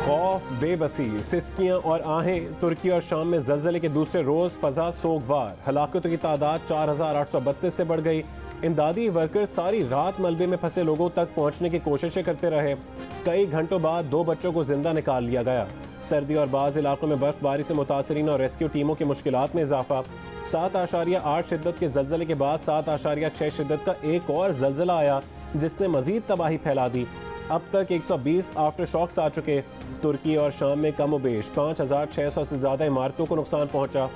खौफ, बेबसी, सिस्कियाँ और आहें। तुर्की और शाम में ज़लज़ले के दूसरे रोज़ फ़ज़ा सोगवार। हलाकतों की तादाद 4832 से बढ़ गई। इमदादी वर्कर्स सारी रात मलबे में फंसे लोगों तक पहुँचने की कोशिशें करते रहे। कई घंटों बाद 2 बच्चों को जिंदा निकाल लिया गया। सर्दी और बाज़ इलाकों में बर्फबारी से मुतासरीन और रेस्क्यू टीमों की मुश्किलात में इजाफा। 7.8 शिद्दत के ज़लज़ले के बाद 7.6 शिद्दत का एक और ज़लज़ला आया जिसने मज़ीद तबाही फैला दी। अब तक 120 आफ्टर शॉक्स आ चुके। तुर्की और शाम में कम बेश 5600 से ज़्यादा इमारतों को नुकसान पहुंचा।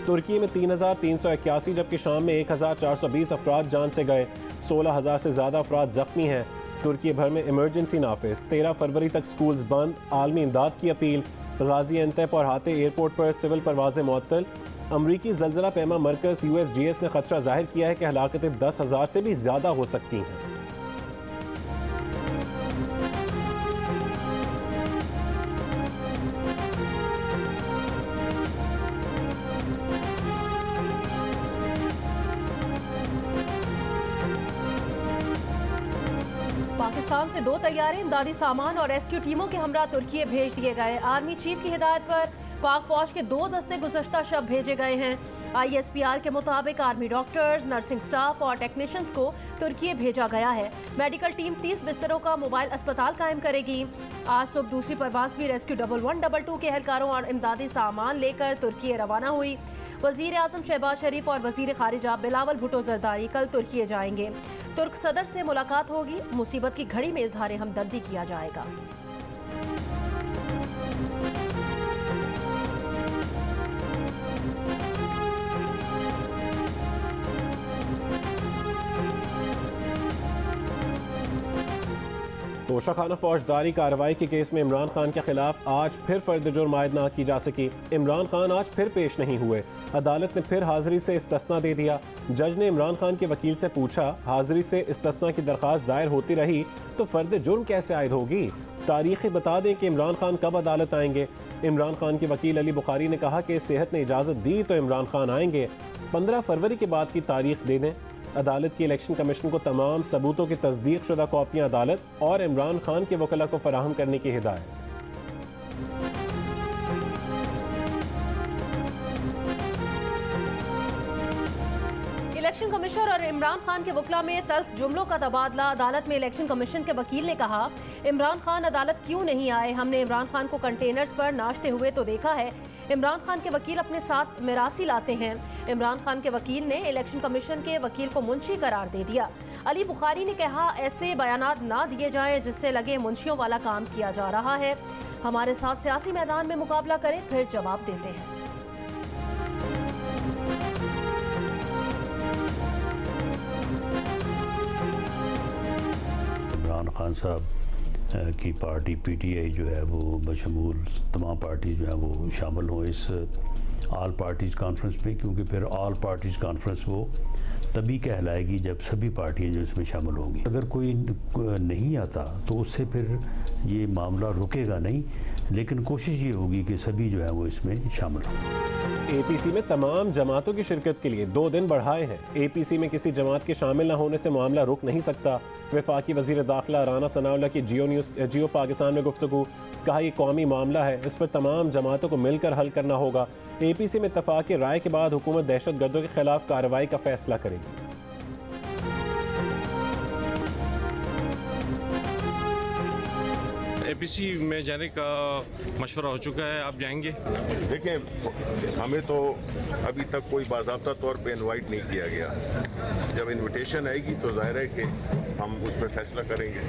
तुर्की में 3381 जबकि शाम में 1420 अफराद जान से गए। 16000 से ज़्यादा अफराद ज़ख्मी हैं। तुर्की भर में इमरजेंसी नाफिज। 13 फरवरी तक स्कूल्स बंद। आलमी इमदाद की अपील। गाजी एंतेप और हाते एयरपोर्ट पर सिविल परवाज़ें मुअत्तल। अमरीकी ज़लज़ला पैमा मरकज़ USGS ने खतरा जाहिर किया है कि हलाकतें 10,000 से भी ज़्यादा हो सकती हैं। पाकिस्तान से 2 तैयारे इमदादी सामान और रेस्क्यू टीमों के हमरा तुर्की भेज दिए गए। आर्मी चीफ की हिदायत पर पाक फौज के 2 दस्ते गुज़श्ता शब भेजे गए हैं। ISPR के मुताबिक आर्मी डॉक्टर्स, नर्सिंग स्टाफ और टेक्नीशियंस को तुर्की भेजा गया है। मेडिकल टीम 30 बिस्तरों का मोबाइल अस्पताल कायम करेगी। आज सुबह दूसरी परवाज भी रेस्क्यू 1122 के एहलकारों और इमदादी सामान लेकर तुर्की रवाना हुई। वज़ीर आज़म शहबाज शरीफ और वज़ीर खारिजा बिलावल भुट्टो जरदारी कल तुर्की जाएंगे। तुर्क सदर से मुलाकात होगी। मुसीबत की घड़ी में इजहार हमदर्दी किया जाएगा। तोशाखाना फौजदारी कार्रवाई के केस में इमरान खान के खिलाफ आज फिर फर्द जुर्म आयद ना की जा सकी। इमरान खान आज फिर पेश नहीं हुए। अदालत ने फिर हाजिरी से इस्तिस्ना दे दिया। जज ने इमरान खान के वकील से पूछा, हाजिरी से इस्तिस्ना की दरख्वास्त दायर होती रही तो फर्द जुर्म कैसे आयद होगी? तारीखें बता दें कि इमरान खान कब अदालत आएंगे। इमरान खान के वकील अली बुखारी ने कहा कि सेहत ने इजाज़त दी तो इमरान खान आएंगे। 15 फरवरी के बाद की तारीख दे दें। अदालत की इलेक्शन कमीशन को तमाम सबूतों की तस्दीक शुदा कॉपियाँ अदालत और इमरान खान के वकला को फराहम करने की हिदायत। इलेक्शन कमिश्नर और इमरान खान के वकला में तल्ख जुमलों का तबादला। अदालत में इलेक्शन कमीशन के वकील ने कहा, इमरान खान अदालत क्यों नहीं आए? हमने इमरान खान को कंटेनर्स पर नाचते हुए तो देखा है। इमरान खान के वकील अपने साथ मिरासी लाते हैं। इमरान खान के वकील ने इलेक्शन कमीशन के वकील को मुंशी करार दे दिया। अली बुखारी ने कहा, ऐसे बयानात ना दिए जाएं जिससे लगे मुंशियों वाला काम किया जा रहा है। हमारे साथ सियासी मैदान में मुकाबला करें, फिर जवाब देते हैं। इमरान खान साहब की पार्टी PTI जो है वो बशमूल तमाम पार्टी जो है वो शामिल हों इस ऑल पार्टीज़ कॉन्फ्रेंस में, क्योंकि फिर ऑल पार्टीज़ कॉन्फ्रेंस वो तभी कहलाएगी जब सभी पार्टियां जो इसमें शामिल होंगी। अगर कोई नहीं आता तो उससे फिर ये मामला रुकेगा नहीं, लेकिन कोशिश ये होगी कि सभी जो है वो इसमें शामिल हों। APC में तमाम जमातों की शिरकत के लिए 2 दिन बढ़ाए हैं। APC में किसी जमात के शामिल न होने से मामला रुक नहीं सकता। वफाकी वज़ीर दाखिला राना सनाउल्लाह की जियो पाकिस्तान में गुफ्तगू। कहा, यह कौमी मामला है, इस पर तमाम जमातों को मिलकर हल करना होगा। APC में इत्तफाक की राय के बाद हुकूमत दहशत गर्दों के खिलाफ कार्रवाई का फैसला करेगी। APC में जाने का मशवरा हो चुका है, आप जाएंगे? देखें, हमें तो अभी तक कोई बाज़ाब्ता तौर पे इनवाइट नहीं किया गया। जब इनविटेशन आएगी तो जाहिर है कि हम उस पर फैसला करेंगे।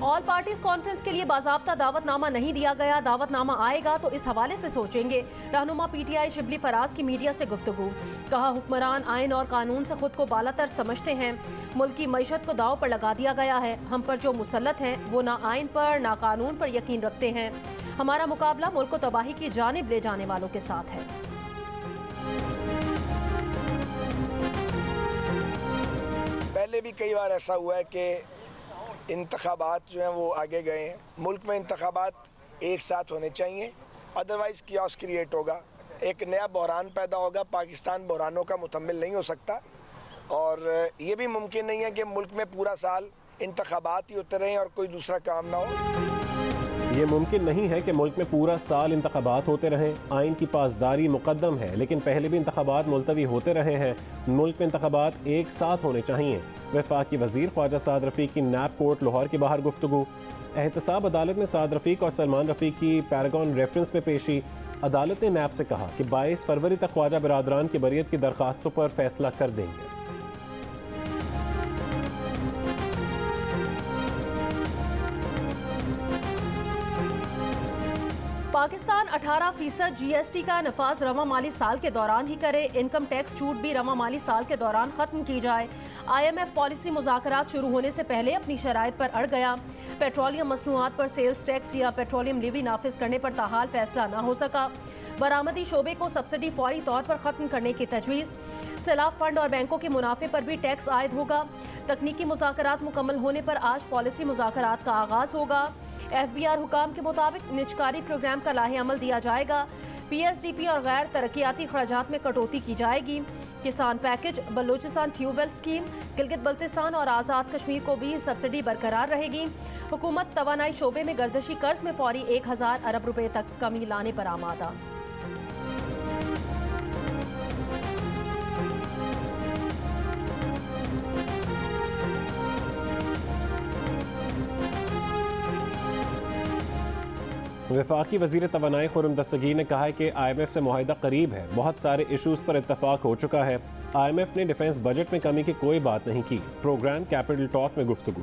ऑल पार्टीज कॉन्फ्रेंस के लिए बाज़ाब्ता दावतनामा नहीं दिया गया। दावतनामा आएगा तो इस हवाले से सोचेंगे। रहनुमा PTI शिबली फराज की मीडिया से गुफ्तगू। कहा, हुक्मरान आइन और कानून से खुद को बालातर समझते हैं। मुल्क की मईशत को दाव पर लगा दिया गया है। हम पर जो मुसल्लत हैं वो ना आइन पर ना कानून पर यकीन रखते हैं। हमारा मुकाबला मुल्क को तबाही की जानिब ले जाने वालों के साथ है। पहले भी कई बार ऐसा हुआ है कि इंतखाबात जो हैं वो आगे गए हैं। मुल्क में इंतखाबात एक साथ होने चाहिए, अदरवाइज़ कियास क्रिएट होगा, एक नया बहरान पैदा होगा। पाकिस्तान बहरानों का मुतम्मिल नहीं हो सकता और ये भी मुमकिन नहीं है कि मुल्क में पूरा साल इंतखाबात ही होते रहें और कोई दूसरा काम ना हो। ये मुमकिन नहीं है कि मुल्क में पूरा साल इंतखाबात होते रहें। आइन की पासदारी मुकद्दम है, लेकिन पहले भी इंतखाबात मुलतवी होते रहे हैं। मुल्क में इंतखाबात एक साथ होने चाहिए। वफाकी वजीर ख्वाजा साद रफ़ीक की नैब कोर्ट लाहौर के बाहर गुफ्तगू। एहतसाब अदालत में साद रफ़ीक और सलमान रफ़ीक की पैरागॉन रेफरेंस में पेशी। अदालत ने नैब से कहा कि 22 फरवरी तक ख्वाजा बिरादरान की बरियत की दरखास्तों पर फैसला कर देंगे। पाकिस्तान 18% GST का नफाज रवा माली साल के दौरान ही करे। इनकम टैक्स छूट भी रवा माली साल के दौरान खत्म की जाए। IMF पॉलिसी मुज़ाकरात शुरू होने से पहले अपनी शराइत पर अड़ गया। पेट्रोलियम मसनूआत पर सेल्स टैक्स या पेट्रोलियम लीवी नाफिज करने पर ताहाल फैसला न हो सका। बरामदी शोबे को सब्सिडी फौरी तौर पर खत्म करने की तजवीज़। सैलाब फंड और बैंकों के मुनाफे पर भी टैक्स आयद होगा। तकनीकी मुज़ाकरात मुकम्मल होने पर आज पॉलिसी मुज़ाकरात का आगाज होगा। FBR हुकाम के मुताबिक निजकारी प्रोग्राम का लाहे अमल दिया जाएगा। PSDP और गैर तरक्याती खर्चात में कटौती की जाएगी। किसान package, Balochistan tubewell scheme, Gilgit Baltistan और आज़ाद कश्मीर को भी सब्सिडी बरकरार रहेगी। हुकूमत तवानाई शोबे में गर्दशी कर्ज में फौरी 1000 अरब रुपए तक कमी लाने पर आमादा। वफाकी वज़ीर तवानाई खुर्रम दस्तगीर ने कहा है कि IMF से मुआहिदा करीब है। बहुत सारे इशूज़ पर इत्तफाक हो चुका है। IMF ने डिफेंस बजट में कमी की कोई बात नहीं की। प्रोग्राम कैपिटल टॉक में गुफ्तगू।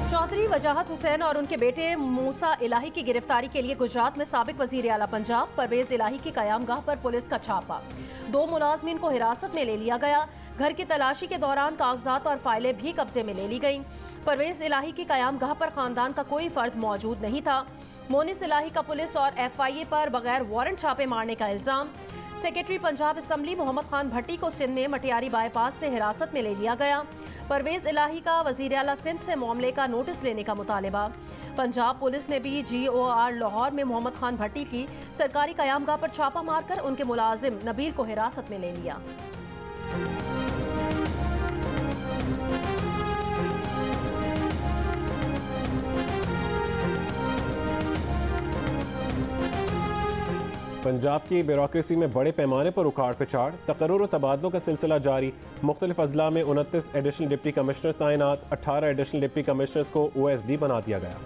चौधरी वजाहत हुसैन और उनके बेटे मूसा इलाही की गिरफ्तारी के लिए गुजरात में साबिक वजीर आला पंजाब परवेज इलाही की कयामगाह पर पुलिस का छापा। 2 मुलाजमीन को हिरासत में ले लिया गया। घर की तलाशी के दौरान कागजात और फाइलें भी कब्जे में ले ली गईं। परवेज इलाही की कयामगाह पर खानदान का कोई फर्द मौजूद नहीं था। मोनिस इलाही का पुलिस और FIA पर बगैर वारंट छापे मारने का इल्जाम। सेक्रेटरी पंजाब असम्बली मोहम्मद खान भट्टी को सिंध में मटियारी बाईपास से हिरासत में ले लिया गया। परवेज इलाही का वजीर आला सिंध से मामले का नोटिस लेने का मुतालिबा। पंजाब पुलिस ने भी GOR लाहौर में मोहम्मद खान भट्टी की सरकारी कयामगाह पर छापा मारकर उनके मुलाजिम नबील को हिरासत में ले लिया। पंजाब की ब्यूरोक्रेसी में बड़े पैमाने पर उखाड़ पिछाड़, तकर्रुर और तबादलों का सिलसिला जारी। मुख्तलिफ अजला में 29 एडिशनल डिप्टी कमिश्नर्स तैनात, 18 एडिशनल डिप्टी कमिश्नर्स को OSD बना दिया गया।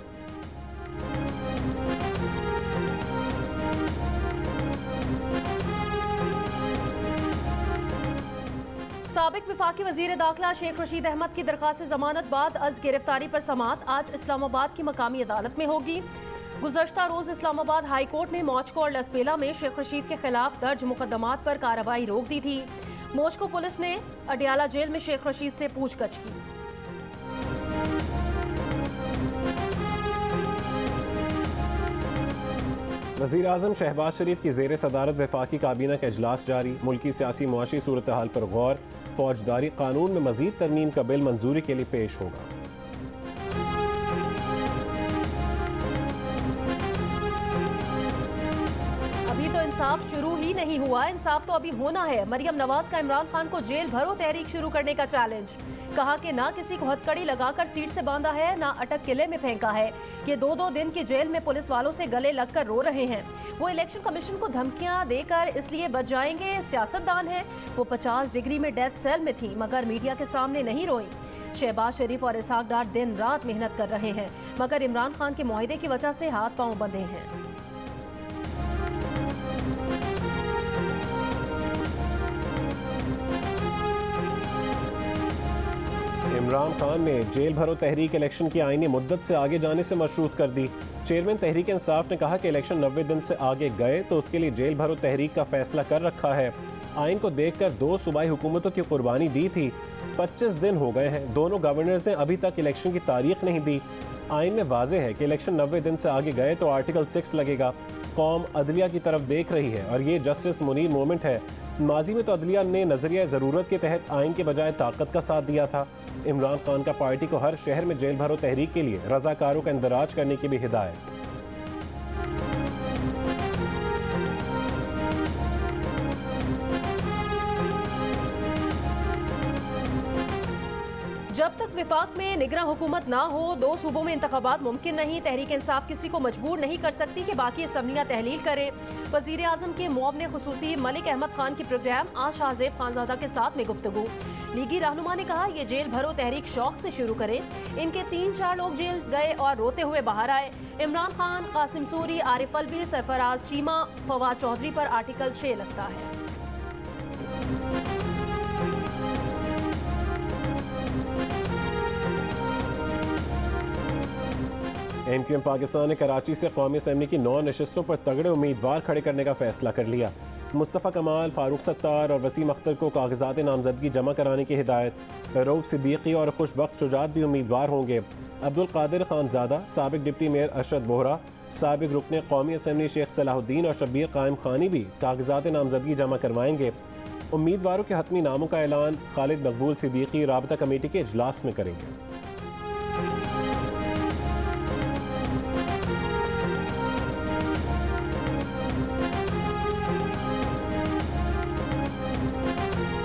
साबिक वफाकी वजीर दाखिला शेख रशीद अहमद की दरखास्त जमानत बाद अज गिरफ्तारी पर समाअत आज इस्लामाबाद की मकामी अदालत में होगी। गुज़श्ता रोज इस्लामाबाद हाई कोर्ट ने मॉस्को और लसबेला में शेख रशीद के खिलाफ दर्ज मुकदमात पर कार्रवाई रोक दी थी। मॉस्को पुलिस ने अडियाला जेल में शेख रशीद से पूछताछ की। वज़ीर आज़म शहबाज शरीफ की ज़ेर सदारत वफाकी काबीना का इजलास जारी। मुल्की सियासी मुआशी सूरत हाल पर गौर। फौजदारी कानून में मजीद तरमीम का बिल मंजूरी के लिए पेश होगा। इंसाफ शुरू ही नहीं हुआ, इंसाफ तो अभी होना है। मरियम नवाज का इमरान खान को जेल भरो तहरीक शुरू करने का चैलेंज। कहा कि ना किसी को हथकड़ी लगाकर सीट से बांधा है, ना अटक किले में फेंका है। ये 2-2 दिन की जेल में पुलिस वालों से गले लगकर रो रहे हैं। वो इलेक्शन कमीशन को धमकियां देकर इसलिए बच जाएंगे, सियासतदान है। वो 50 डिग्री में डेथ सेल में थी मगर मीडिया के सामने नहीं रोई। शहबाज शरीफ और इसहाक डार दिन रात मेहनत कर रहे हैं मगर इमरान खान के मुआहिदे की वजह से हाथ पांव बंधे हैं। इमरान खान ने जेल भरो तहरीक इलेक्शन की आईनी मुद्दत से आगे जाने से मशरूत कर दी। चेयरमैन तहरीक इंसाफ ने कहा कि इलेक्शन 90 दिन से आगे गए तो उसके लिए जेल भरो तहरीक का फैसला कर रखा है। आइन को देखकर 2 सूबाई हुकूमतों की कुर्बानी दी थी। 25 दिन हो गए हैं, दोनों गवर्नर्स ने अभी तक इलेक्शन की तारीख नहीं दी। आइन में वाज़ेह है कि इलेक्शन 90 दिन से आगे गए तो आर्टिकल 6 लगेगा। कौम अदलिया की तरफ देख रही है और ये जस्टिस मुनीर मोमेंट है। माजी में तो अदलिया ने नजरिया ज़रूरत के तहत आइन के बजाय ताकत का साथ दिया था। इमरान खान का पार्टी को हर शहर में जेल भरो तहरीक के लिए रजाकारों का इंदराज करने की भी हिदायत। जब तक विफाक में निगरां हुकूमत ना हो 2 सूबों में इंतखाबात मुमकिन नहीं। तहरीक इंसाफ किसी को मजबूर नहीं कर सकती कि बाकी असम्बलियाँ तहलील करें। वज़ीर आज़म के मुआवने खुसूसी मलिक अहमद खान की प्रोग्राम आज शाहजेब खानजादा के साथ में गुफ्तगू। लीगी रहनुमा ने कहा ये जेल भरो तहरीक शौक से शुरू करें। इनके 3-4 लोग जेल गए और रोते हुए बाहर आए। इमरान खान, कासिम सूरी, आरिफ अलवी, सरफराज चीमा, फवाद चौधरी पर आर्टिकल 6 लगता है। MQM पाकिस्तान ने कराची से कौमी असम्बली की 9 नशस्तों पर तगड़े उम्मीदवार खड़े करने का फैसला कर लिया। मुस्तफ़ा कमाल, फारूक सत्तार और वसीम अख्तर को कागजात नामजदगी जमा कराने की हिदायत। रऊफ सिद्दीकी और खुशबख्त शुजात भी उम्मीदवार होंगे। अब्दुल कादिर खानजादा, साबिक डिप्टी मेयर अरशद बोहरा, साबिक रुकने कौमी असम्बली शेख सलाहुद्दीन और शब्बीर कायम खानी भी कागजात नामजदगी जमा करवाएंगे। उम्मीदवारों के हतमी नामों का ऐलान खालिद मकबूल सिद्दीकी राबता कमेटी के इजलास में करेंगे।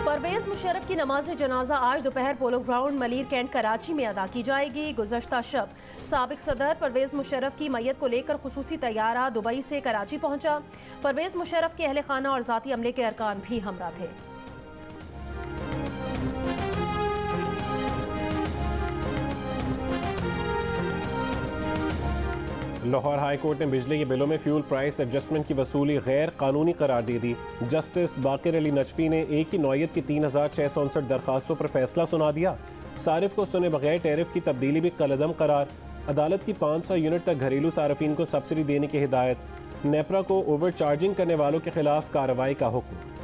परवेज मुशर्रफ की नमाज जनाजा आज दोपहर polo ground Malir cantt Karachi में अदा की जाएगी। गुज़श्ता शब साबिक सदर परवेज मुशर्रफ की मैयत को लेकर खुसूसी तैयारा दुबई से कराची पहुंचा। परवेज मुशर्रफ के अहले खाना और ज़ाती अमले के अरकान भी हमरा थे। लाहौर हाई कोर्ट ने बिजली के बिलों में फ्यूल प्राइस एडजस्टमेंट की वसूली गैर कानूनी करार दे दी। जस्टिस बाकिर अली नजफी ने एक ही नौयत की 3659 दरखास्तों पर फैसला सुना दिया। सारिफ को सुने बगैर टैरिफ की तब्दीली भी कलअदम करार। अदालत की 500 यूनिट तक घरेलू सार्फिन को सब्सिडी देने की हिदायत। नेपरा को ओवर चार्जिंग करने वालों के खिलाफ कार्रवाई का हुक्म।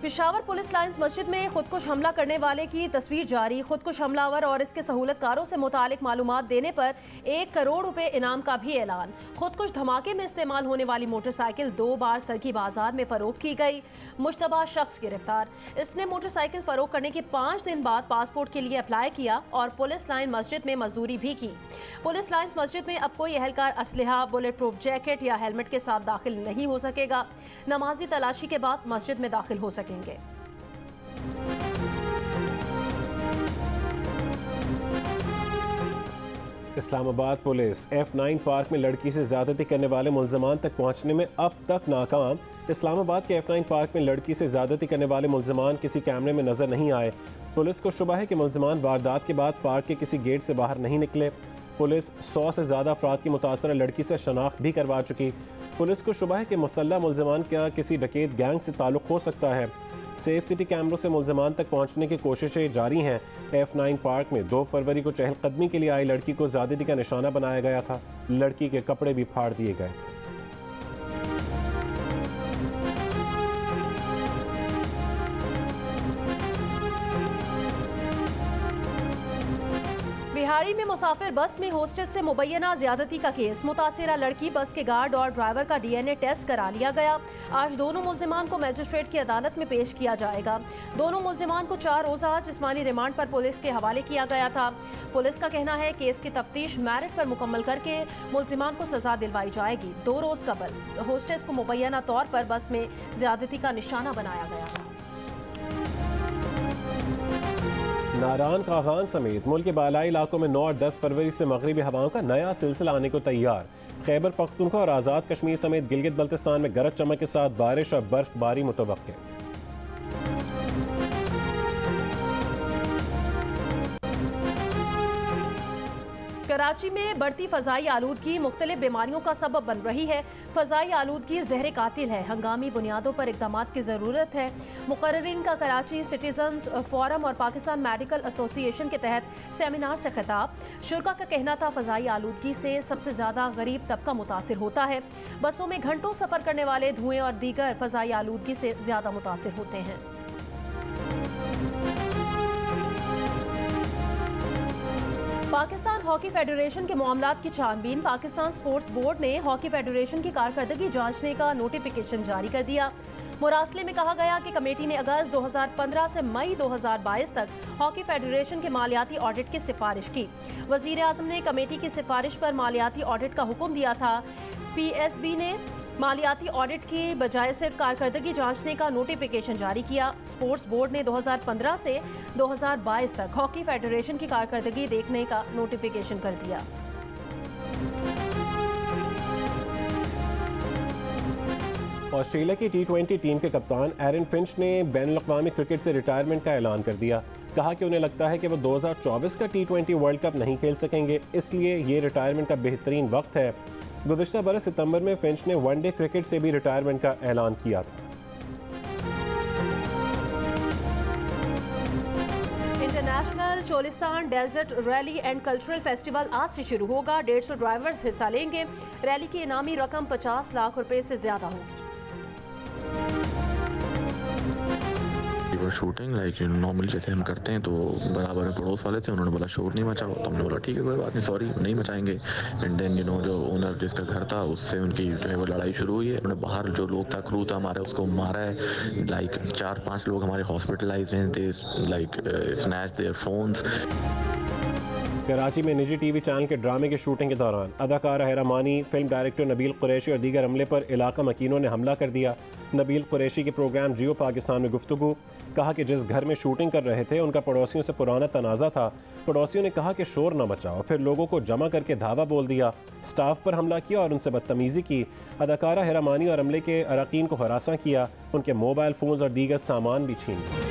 पेशावर पुलिस लाइन्स मस्जिद में खुदकुश हमला करने वाले की तस्वीर जारी। खुदकुश हमलावर और इसके सहूलतकारों से मुतालिक मालूमात देने पर 1 करोड़ रुपए इनाम का भी ऐलान। खुदकुश धमाके में इस्तेमाल होने वाली मोटरसाइकिल 2 बार सरकी बाजार में फरोख्त की गई। मुश्तबा शख्स गिरफ्तार। इसने मोटरसाइकिल फरोख्त करने के 5 दिन बाद पासपोर्ट के लिए अप्लाई किया और पुलिस लाइन मस्जिद में मजदूरी भी की। पुलिस लाइन्स मस्जिद में अब कोई एहलकार असलहा, बुलेट प्रूफ जैकेट या हेलमेट के साथ दाखिल नहीं हो सकेगा। नमाजी तलाशी के बाद मस्जिद में दाखिल हो सकेंगे। इस्लामाबाद पुलिस F9 पार्क में लड़की से ज्यादती करने वाले मुल्ज़मान तक पहुंचने में अब तक नाकाम। इस्लामाबाद के F9 पार्क में लड़की से ज्यादती करने वाले मुल्ज़मान किसी कैमरे में नजर नहीं आए। पुलिस को शुबा है कि मुल्ज़मान वारदात के बाद पार्क के किसी गेट से बाहर नहीं निकले। पुलिस 100 से ज़्यादा अफराद की मुतासरा लड़की से शनाख्त भी करवा चुकी। पुलिस को शुबा है कि मुसल्लह मुल्ज़मान का किसी डकैत गैंग से ताल्लुक़ हो सकता है। सेफ सिटी कैमरों से मुल्ज़मान तक पहुंचने की कोशिशें जारी हैं। F9 पार्क में 2 फरवरी को चहलकदमी के लिए आई लड़की को ज़्यादती का निशाना बनाया गया था। लड़की के कपड़े भी फाड़ दिए गए। बिहाड़ी में मुसाफिर बस में होस्टेस से मुबैना ज्यादती का केस। मुतासिरा लड़की, बस के गार्ड और ड्राइवर का DNA टेस्ट करा लिया गया। आज दोनों मुल्जिमान को मजिस्ट्रेट की अदालत में पेश किया जाएगा। दोनों मुल्जिमान को 4 रोज़ा जिस्मानी रिमांड पर पुलिस के हवाले किया गया था। पुलिस का कहना है केस की तफ्तीश मेरिट पर मुकम्मल करके मुल्जिमान को सजा दिलवाई जाएगी। 2 रोज़ कबल होस्टेस को मुबैना तौर पर बस में ज्यादती का निशाना बनाया गया था। नारान कागान समेत मुल्क के बालाई इलाकों में 9 और 10 फरवरी से मगरिबी हवाओं का नया सिलसिला आने को तैयार। खैबर पख्तूनख्वा और आज़ाद कश्मीर समेत गिलगित बल्तिस्तान में गरज चमक के साथ बारिश और बर्फबारी मुतवक्के। कराची में बढ़ती फ़ज़ाई आलूदगी मुख्तलिफ बीमारियों का सबब बन रही है। फ़ज़ाई आलूदगी ज़हर कातिल है। हंगामी बुनियादों पर इक़दामात की ज़रूरत है। मुक़र्रिरीन का कराची सिटीजन्स फोरम और पाकिस्तान मेडिकल एसोसिएशन के तहत सेमिनार से खिताब। शुरा का कहना था फ़ज़ाई आलूदगी से सबसे ज़्यादा गरीब तबका मुतासिर होता है। बसों में घंटों सफ़र करने वाले धुएँ और दीगर फ़ज़ाई आलूदगी से ज़्यादा मुतासिर होते हैं। पाकिस्तान हॉकी फेडरेशन के मामलात की छानबीन। पाकिस्तान स्पोर्ट्स बोर्ड ने हॉकी फेडरेशन की कारकर्दगी जांचने का नोटिफिकेशन जारी कर दिया। मुरासले में कहा गया कि कमेटी ने अगस्त 2015 से मई 2022 तक हॉकी फेडरेशन के मालियाती ऑडिट की सिफारिश की। वज़ीर आज़म ने कमेटी की सिफारिश पर मालियाती ऑडिट का हुक्म दिया था। PSB ने मालियाती ऑडिट की बजाय सिर्फ कारकर्दगी जांचने का नोटिफिकेशन जारी किया। स्पोर्ट्स बोर्ड ने 2015 से 2022 तक हॉकी फेडरेशन की कारकर्दगी देखने का नोटिफिकेशन कर दिया। ऑस्ट्रेलिया की T20 टीम के कप्तान एरन फिंच ने बैनुल-अक़वामी क्रिकेट से रिटायरमेंट का ऐलान कर दिया। कहा कि उन्हें लगता है कि वो 2024 का T20 वर्ल्ड कप नहीं खेल सकेंगे, इसलिए ये रिटायरमेंट का बेहतरीन वक्त है। गुज़िश्ता बरस सितंबर में फिंच ने वनडे क्रिकेट से भी रिटायरमेंट का ऐलान किया था। International Cholistan desert rally and cultural festival आज से शुरू होगा। 150 ड्राइवर्स हिस्सा लेंगे। रैली की इनामी रकम 50 लाख रुपए से ज्यादा होगी। शूटिंग लाइक नॉर्मली जैसे हम करते हैं, तो बराबर में पड़ोस वाले थे, उन्होंने बोला शोर नहीं मचाओ, तो हमने बोला ठीक है कोई बात नहीं, सॉरी नहीं मचाएंगे। एंड देन जो ओनर जिसका घर था उससे उनकी जो है वो लड़ाई शुरू हुई है। उन्होंने बाहर जो लोग था, क्रू था हमारे, उसको मारा है। लाइक 4-5 लोग हमारे हॉस्पिटलाइज्ड हैं। They like snatch their phones. Karachi में निजी टीवी चैनल के ड्रामे की शूटिंग के दौरान अदाकार अहरा मानी, फिल्म डायरेक्टर नबील कुरैशी और दीगर अमले पर इलाका मकीनों ने हमला कर दिया। नबील कुरैशी के प्रोग्राम जियो पाकिस्तान में गुफ्तगू। कहा कि जिस घर में शूटिंग कर रहे थे उनका पड़ोसियों से पुराना तनाज़ा था। पड़ोसियों ने कहा कि शोर न मचाओ, फिर लोगों को जमा करके धावा बोल दिया, स्टाफ पर हमला किया और उनसे बदतमीज़ी की। अदाकारा अहरा मानी और अमले के अरकान को हरासा किया, उनके मोबाइल फ़ोन्स और दीगर सामान भी छीन लिया।